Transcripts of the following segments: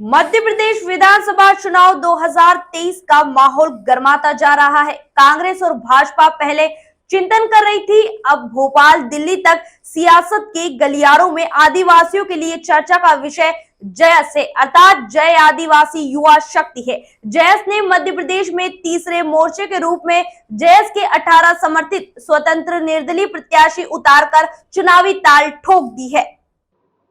मध्य प्रदेश विधानसभा चुनाव 2023 का माहौल गर्माता जा रहा है। कांग्रेस और भाजपा पहले चिंतन कर रही थी, अब भोपाल दिल्ली तक सियासत के गलियारों में आदिवासियों के लिए चर्चा का विषय जयस है, अर्थात जय आदिवासी युवा शक्ति है। जयस ने मध्य प्रदेश में तीसरे मोर्चे के रूप में जयस के 18 समर्थित स्वतंत्र निर्दलीय प्रत्याशी उतारकर चुनावी ताल ठोक दी है।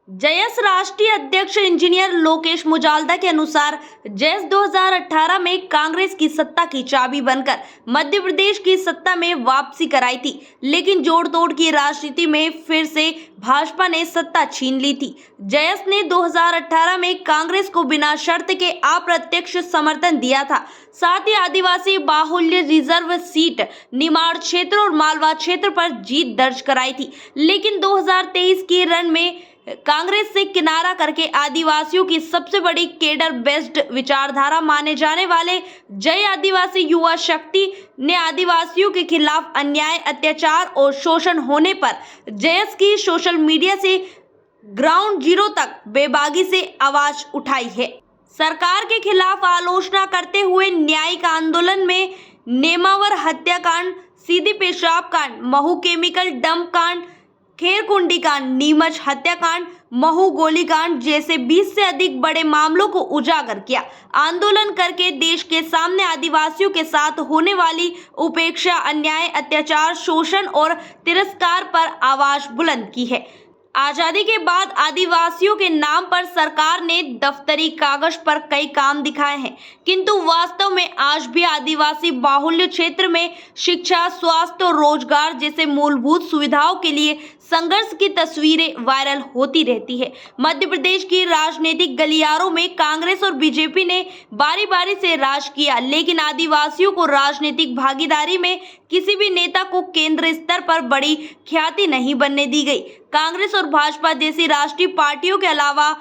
जयस राष्ट्रीय अध्यक्ष इंजीनियर लोकेश मुजाल्दा के अनुसार जयस 2018 में कांग्रेस की सत्ता की चाबी बनकर मध्य प्रदेश की सत्ता में वापसी कराई थी, लेकिन जोड़ तोड़ की राजनीति में फिर से भाजपा ने सत्ता छीन ली थी। जयस ने 2018 में कांग्रेस को बिना शर्त के अप्रत्यक्ष समर्थन दिया था, साथ ही आदिवासी बाहुल्य रिजर्व सीट निमाड़ क्षेत्र और मालवा क्षेत्र पर जीत दर्ज कराई थी, लेकिन 2023 के रण में कांग्रेस से किनारा करके आदिवासियों की सबसे बड़ी केडर बेस्ड विचारधारा माने जाने वाले जय आदिवासी युवा शक्ति ने आदिवासियों के खिलाफ अन्याय, अत्याचार और शोषण होने पर जयस की सोशल मीडिया से ग्राउंड जीरो तक बेबागी से आवाज उठाई है। सरकार के खिलाफ आलोचना करते हुए न्यायिक आंदोलन में नेमावर हत्याकांड, सीधी पेशाब कांड, महू केमिकल डंप कांड, खेरकुंडी कांड, नीमच हत्याकांड, महू गोलीकांड जैसे 20 से अधिक बड़े मामलों को उजागर किया। आंदोलन करके देश के सामने आदिवासियों के साथ होने वाली उपेक्षा, अन्याय, अत्याचार, शोषण और तिरस्कार पर आवाज बुलंद की है। आजादी के बाद आदिवासियों के नाम पर सरकार ने दफ्तरी कागज पर कई काम दिखाए हैं, किंतु वास्तव में आज भी आदिवासी बाहुल्य क्षेत्र में शिक्षा, स्वास्थ्य और रोजगार जैसे मूलभूत सुविधाओं के लिए संघर्ष की तस्वीरें वायरल होती रहती है। मध्य प्रदेश की राजनीतिक गलियारों में कांग्रेस और बीजेपी ने बारी बारी से राज किया, लेकिन आदिवासियों को राजनीतिक भागीदारी में किसी भी नेता को केंद्र स्तर पर बड़ी ख्याति नहीं बनने दी गई। कांग्रेस और भाजपा जैसी राष्ट्रीय पार्टियों के अलावा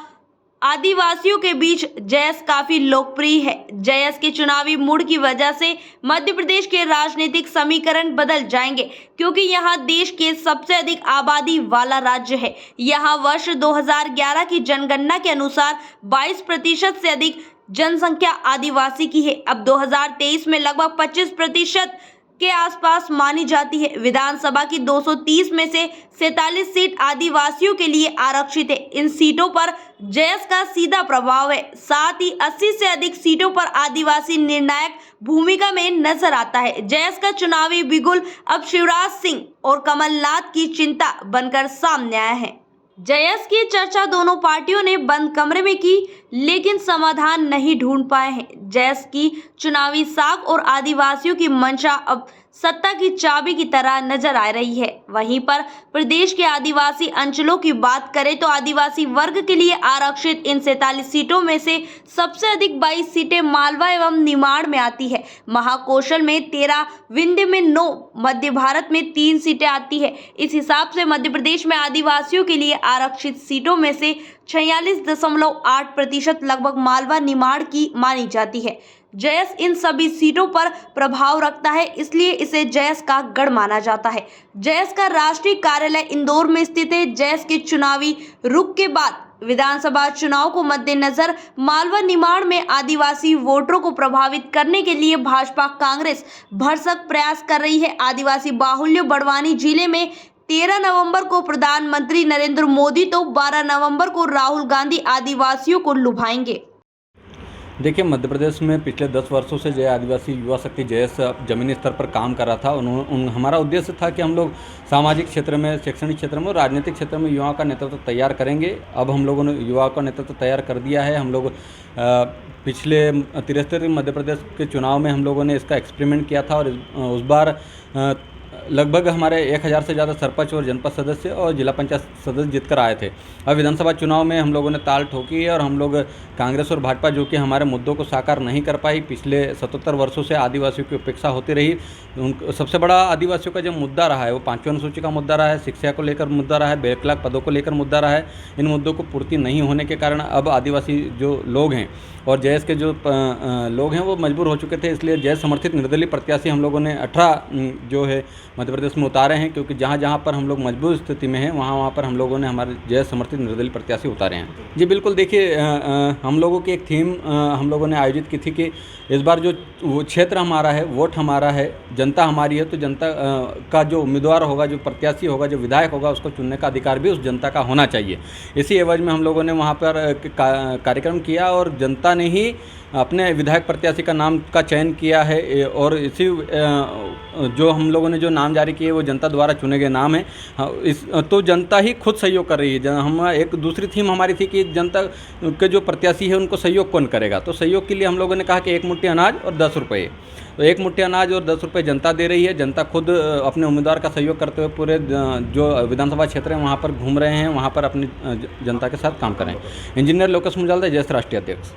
आदिवासियों के बीच जयस काफी लोकप्रिय है। जयस के चुनावी मूड की वजह से मध्य प्रदेश के राजनीतिक समीकरण बदल जाएंगे, क्योंकि यहाँ देश के सबसे अधिक आबादी वाला राज्य है। यहाँ वर्ष 2011 की जनगणना के अनुसार 22% से अधिक जनसंख्या आदिवासी की है। अब 2023 में लगभग 25% के आसपास मानी जाती है। विधानसभा की 230 में से 47 सीट आदिवासियों के लिए आरक्षित है। इन सीटों पर जयस का सीधा प्रभाव है। साथ ही 80 से अधिक सीटों पर आदिवासी निर्णायक भूमिका में नजर आता है। जयस का चुनावी बिगुल अब शिवराज सिंह और कमलनाथ की चिंता बनकर सामने आया है। जयस की चर्चा दोनों पार्टियों ने बंद कमरे में की, लेकिन समाधान नहीं ढूंढ पाए हैं। जयस की चुनावी साख और आदिवासियों की मंशा अब सत्ता की चाबी की तरह नजर आ रही है। वहीं पर प्रदेश के आदिवासी अंचलों की बात करें तो आदिवासी वर्ग के लिए आरक्षित इन 47 सीटों में से सबसे अधिक 22 सीटें मालवा एवं निमाड़ में आती है। महाकौशल में 13, विंध्य में 9, मध्य भारत में 3 सीटें आती है। इस हिसाब से मध्य प्रदेश में आदिवासियों के लिए आरक्षित सीटों में से 46.8% लगभग मालवा निमाड़ की मानी जाती है। जयस इन सभी सीटों पर प्रभाव रखता है, इसलिए इसे जयस का गढ़ माना जाता है। जयस का राष्ट्रीय कार्यालय इंदौर में स्थित है। जयस के चुनावी रुख के बाद विधानसभा चुनाव को मद्देनजर मालवा निमाड़ में आदिवासी वोटरों को प्रभावित करने के लिए भाजपा कांग्रेस भरसक प्रयास कर रही है। आदिवासी बाहुल्य बड़वानी जिले में 13 नवंबर को प्रधानमंत्री नरेंद्र मोदी तो 12 नवंबर को राहुल गांधी आदिवासियों को लुभाएंगे। देखिए, मध्य प्रदेश में पिछले 10 वर्षों से जय आदिवासी युवा शक्ति जयस जमीनी स्तर पर काम कर रहा था। हमारा उद्देश्य था कि हम लोग सामाजिक क्षेत्र में, शैक्षणिक क्षेत्र में और राजनीतिक क्षेत्र में युवाओं का नेतृत्व तैयार करेंगे। अब हम लोगों ने युवाओं का नेतृत्व तैयार कर दिया है। हम लोग पिछले 73 मध्य प्रदेश के चुनाव में हम लोगों ने इसका एक्सपेरिमेंट किया था और उस बार लगभग हमारे 1000 से ज़्यादा सरपंच और जनपद सदस्य और जिला पंचायत सदस्य जीतकर आए थे। अब विधानसभा चुनाव में हम लोगों ने ताल ठोकी है और हम लोग कांग्रेस और भाजपा, जो कि हमारे मुद्दों को साकार नहीं कर पाई, पिछले 77 वर्षों से आदिवासियों की उपेक्षा होती रही। सबसे बड़ा आदिवासियों का जो मुद्दा रहा है वो 5वीं अनुसूची का मुद्दा रहा है, शिक्षा को लेकर मुद्दा रहा है, बैकलॉग पदों को लेकर मुद्दा रहा है। इन मुद्दों को पूर्ति नहीं होने के कारण अब आदिवासी जो लोग हैं और जयस के जो लोग हैं वो मजबूर हो चुके थे। इसलिए जयस समर्थित निर्दलीय प्रत्याशी हम लोगों ने 18 जो है मध्य प्रदेश में उतारे हैं, क्योंकि जहाँ जहाँ पर हम लोग मजबूत स्थिति में हैं वहाँ पर हम लोगों ने हमारे जय समर्थित निर्दलीय प्रत्याशी उतारे हैं। जी बिल्कुल, देखिए हम लोगों की एक थीम हम लोगों ने आयोजित की थी कि इस बार जो वो क्षेत्र हमारा है, वोट हमारा है, जनता हमारी है, तो जनता का जो उम्मीदवार होगा, जो प्रत्याशी होगा, जो विधायक होगा, उसको चुनने का अधिकार भी उस जनता का होना चाहिए। इसी एवज में हम लोगों ने वहाँ पर कार्यक्रम किया और जनता ने ही अपने विधायक प्रत्याशी का नाम का चयन किया है और इसी जो हम लोगों ने जो नाम जारी किए वो जनता द्वारा चुने गए नाम हैं। इस तो जनता ही खुद सहयोग कर रही है। हम एक दूसरी थीम हमारी थी कि जनता के जो प्रत्याशी है उनको सहयोग कौन करेगा, तो सहयोग के लिए हम लोगों ने कहा कि 1 मुट्ठी अनाज और 10 रुपये। तो 1 मुट्ठी अनाज और 10 रुपये जनता दे रही है। जनता खुद अपने उम्मीदवार का सहयोग करते हुए पूरे जो विधानसभा क्षेत्र है वहाँ पर घूम रहे हैं, वहाँ पर अपनी जनता के साथ काम कर रहे हैं। इंजीनियर लोकेश मुजालदा, जयस राष्ट्रीय अध्यक्ष।